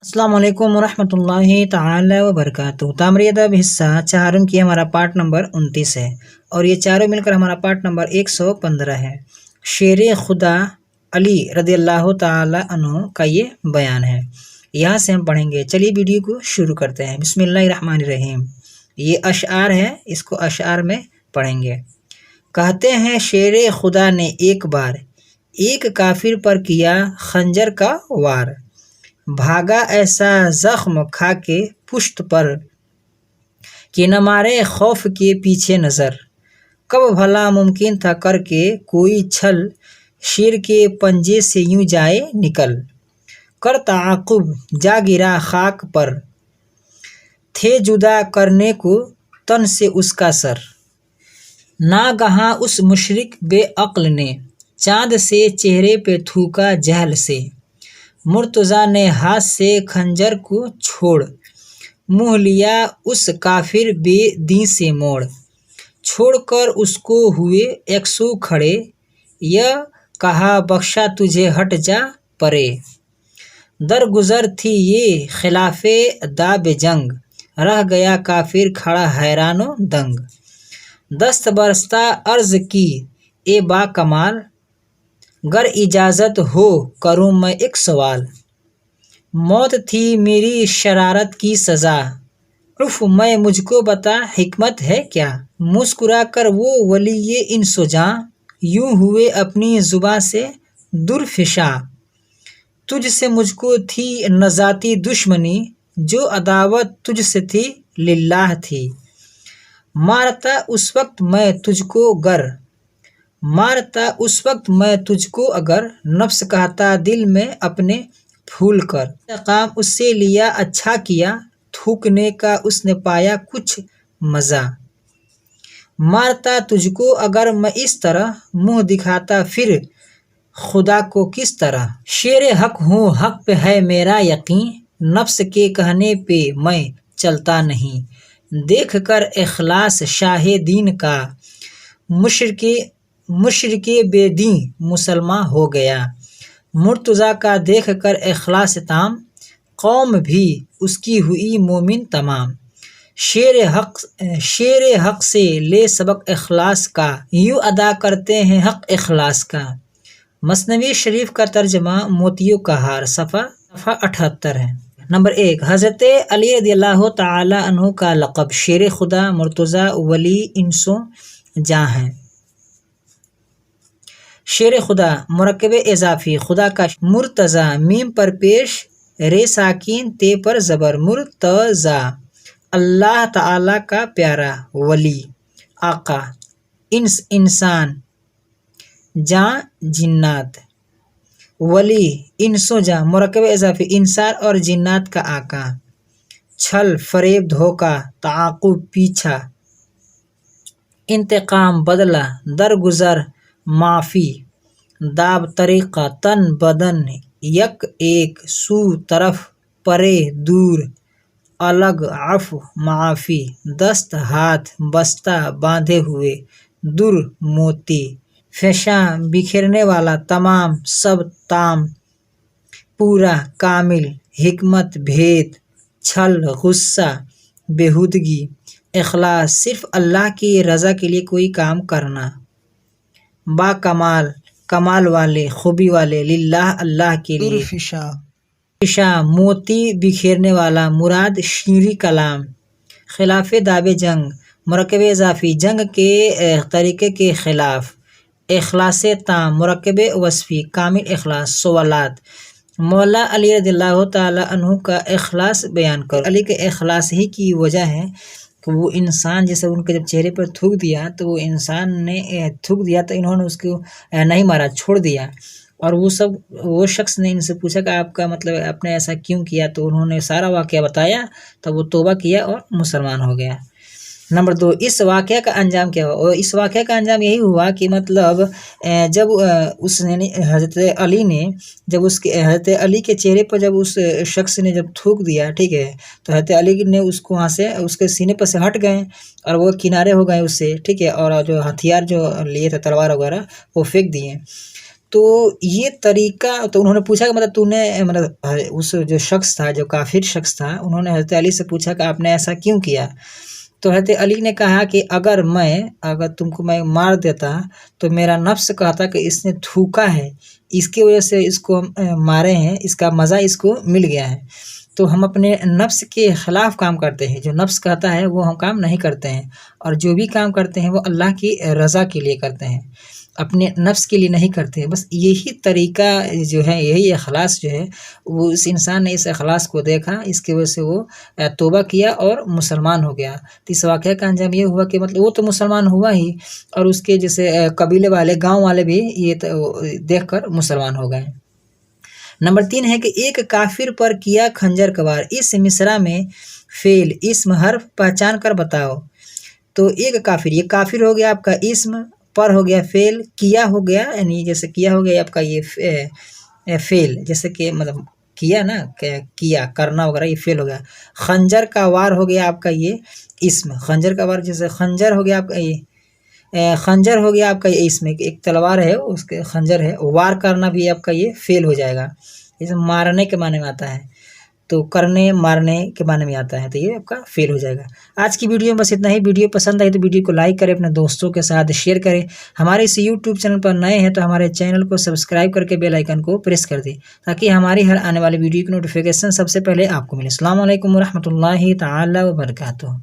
السلام علیکم ورحمۃ اللہ تعالی وبرکاتہ۔ تعمیری ادب حصہ چہارم کی ہمارا پارٹ نمبر 29 ہے اور یہ چاروں مل کر ہمارا پارٹ نمبر 115 ہے۔ شیر خدا علی رضی اللہ تعالی عنہ کا یہ بیان ہے، یہاں سے ہم پڑھیں گے۔ چلیے ویڈیو کو شروع کرتے ہیں۔ بسم اللہ الرحمن الرحیم۔ یہ اشعار ہے، اس کو اشعار میں پڑھیں گے۔ کہتے ہیں شیر خدا نے ایک بار ایک کافر پر کیا خنجر کا وار، بھاگا ایسا زخم کھا کے پشت پر کہ نہ مارے خوف کے پیچھے نظر۔ کب بھلا ممکن تھا کر کے کوئی چھل، شیر کے پنجے سے یوں جائے نکل کر تعاقب جا گرا خاک پر، تھے جدا کرنے کو تن سے اس کا سر۔ ناگہاں اس مشرک بے عقل نے چاند سے چہرے پہ تھوکا جہل سے، مرتضیٰ نے ہاتھ سے خنجر کو چھوڑ، منہ لیا اس کافر بے دین سے موڑ۔ چھوڑ کر اس کو ہوئے یکسو کھڑے، یہ کہا بخشا تجھے ہٹ جا پرے۔ درگزر تھی یہ خلاف داب جنگ، رہ گیا کافر کھڑا حیران و دنگ۔ دست برستہ عرض کی اے با کمال، گر اجازت ہو کروں میں ایک سوال۔ موت تھی میری شرارت کی سزا، عفو میں مجھ کو بتا حکمت ہے کیا۔ مسکرا کر وہ ولی انس و جاں، یوں ہوئے اپنی زباں سے درفشاں۔ تجھ سے مجھ کو تھی نہ ذاتی دشمنی، جو عداوت تجھ سے تھی للہ تھی۔ مارتا اس وقت میں تجھ کو اگر نفس کہتا دل میں اپنے پھول کر۔ انتقام اس سے لیا اچھا کیا، تھوکنے کا اس نے پایا کچھ مزہ۔ مارتا تجھ کو اگر میں اس طرح، منہ دکھاتا پھر خدا کو کس طرح۔ شیر حق ہوں حق پہ ہے میرا یقین، نفس کے کہنے پہ میں چلتا نہیں۔ دیکھ کر اخلاص شاہ دین کا، مشرک بے دین مسلمان ہو گیا۔ مرتضیٰ کا دیکھ کر اخلاص تام، قوم بھی اس کی ہوئی مومن تمام۔ شیر حق سے لے سبق اخلاص کا، یوں ادا کرتے ہیں حق اخلاص کا۔ مثنوی شریف کا ترجمہ موتیوں کا ہار، صفحہ 78 ہے۔ نمبر 1، حضرت علی رضی اللہ تعالی عنہ کا لقب شیر خدا مرتضیٰ ولی انس و جاں ہے۔ شیر خدا مرکب اضافی خدا کا، مرتضیٰ میم پر پیش، رے ساکین تے پر زبر، مرتضیٰ اللہ تعالی کا پیارا، ولی آقا، انس انسان، جاں جنات۔ ولی انس و جاں مرکب اضافی انسان اور جنات کا آقا۔ چھل فریب دھوکہ، تعاقب پیچھا، انتقام بدلہ، درگزر معافی، داب طریقہ، تن بدن، یک ایک، سو طرف، پرے دور، الگ عفو معافی، دست ہاتھ، بستہ باندھے ہوئے، در موتی، فشاں بکھیرنے والا، تمام سب تام پورا کامل، حکمت بھید، چھل غصہ بیہودگی، اخلاص صرف اللہ کی رضا کے لیے کوئی کام کرنا، با کمال کمال والے خوبی والے، للہ اللہ کے لیے، فشاں موتی بکھیرنے والا، مراد شیریں کلام، خلاف داب جنگ مرکب اضافی جنگ کے طریقے کے خلاف، اخلاص تام مرکب وصفی کامل اخلاص، سوالات مولا علی رضی اللہ تعالی عنہ کا اخلاص بیان کرو۔ علی کے اخلاص ہی کی وجہ ہے کہ وہ انسان جیسے ان کے جب چہرے پر تھوک دیا تو وہ انسان نے تھوک دیا تو انہوں نے اس کو نہیں مارا، چھوڑ دیا، اور وہ شخص نے ان سے پوچھا کہ آپ کا مطلب آپ نے ایسا کیوں کیا، تو انہوں نے سارا واقعہ بتایا، تو وہ توبہ کیا اور مسلمان ہو گیا۔ نمبر 2، اس واقعہ کا انجام کیا ہوا؟ اور اس واقعہ کا انجام یہی ہوا کہ مطلب جب اس نے حضرت حضرت علی کے چہرے پر جب اس شخص نے جب تھوک دیا، ٹھیک ہے، تو حضرت علی نے اس کو وہاں سے اس کے سینے پر سے ہٹ گئے اور وہ کنارے ہو گئے اس سے، ٹھیک ہے، اور جو ہتھیار جو لیے تھے تلوار وغیرہ وہ پھینک دیے۔ تو یہ طریقہ تو انہوں نے پوچھا کہ مطلب تو نے مطلب اس جو شخص تھا، جو کافر شخص تھا، انہوں نے حضرت علی سے پوچھا کہ آپ نے ایسا کیوں کیا؟ تو حضرت علی نے کہا کہ اگر تم کو میں مار دیتا تو میرا نفس کہتا کہ اس نے تھوکا ہے، اس کی وجہ سے اس کو مارے ہیں، اس کا مزہ اس کو مل گیا ہے۔ تو ہم اپنے نفس کے خلاف کام کرتے ہیں، جو نفس کہتا ہے وہ ہم کام نہیں کرتے ہیں، اور جو بھی کام کرتے ہیں وہ اللہ کی رضا کے لیے کرتے ہیں، اپنے نفس کے لیے نہیں کرتے۔ بس یہی طریقہ جو ہے، یہی اخلاص جو ہے، وہ اس انسان نے اس اخلاص کو دیکھا، اس کی وجہ سے وہ توبہ کیا اور مسلمان ہو گیا۔ تو اس واقعہ کا انجام یہ ہوا کہ مطلب وہ تو مسلمان ہوا ہی، اور اس کے جیسے قبیلے والے، گاؤں والے بھی یہ دیکھ کر مسلمان ہو گئے۔ نمبر 3 ہے کہ ایک کافر پر کیا خنجر کا وار، اس مصرع میں فعل اسم حرف پہچان کر بتاؤ۔ تو ایک کافر، یہ کافر ہو گیا آپ کا اسم، پر ہو گیا فعل، کیا ہو گیا، یعنی جیسے کیا ہو گیا آپ کا یہ فعل، جیسے کہ مطلب کیا نا، کیا کرنا وغیرہ، یہ فعل ہو گیا۔ خنجر کا وار ہو گیا آپ کا یہ اسم، خنجر کا وار جیسے خنجر ہو گیا آپ کا یہ خنجر ہو گیا آپ کا یہ اسم، ایک تلوار ہے اس کے خنجر ہے، وار کرنا بھی آپ کا یہ فعل ہو جائے گا، جیسے مارنے کے معنی میں آتا ہے، تو کرنے مارنے کے معنی میں آتا ہے، تو یہ آپ کا فعل ہو جائے گا۔ آج کی ویڈیو میں بس اتنا ہی۔ ویڈیو پسند آئی تو ویڈیو کو لائک کریں، اپنے دوستوں کے ساتھ شیئر کریں۔ ہمارے اس یوٹیوب چینل پر نئے ہیں تو ہمارے چینل کو سبسکرائب کر کے بیل آئیکن کو پریس کر دیں، تاکہ ہماری ہر آنے والی ویڈیو کی نوٹیفیکیشن سب سے پہلے آپ کو ملے۔ السلام علیکم ورحمۃ اللہ تعالی وبرکاتہ۔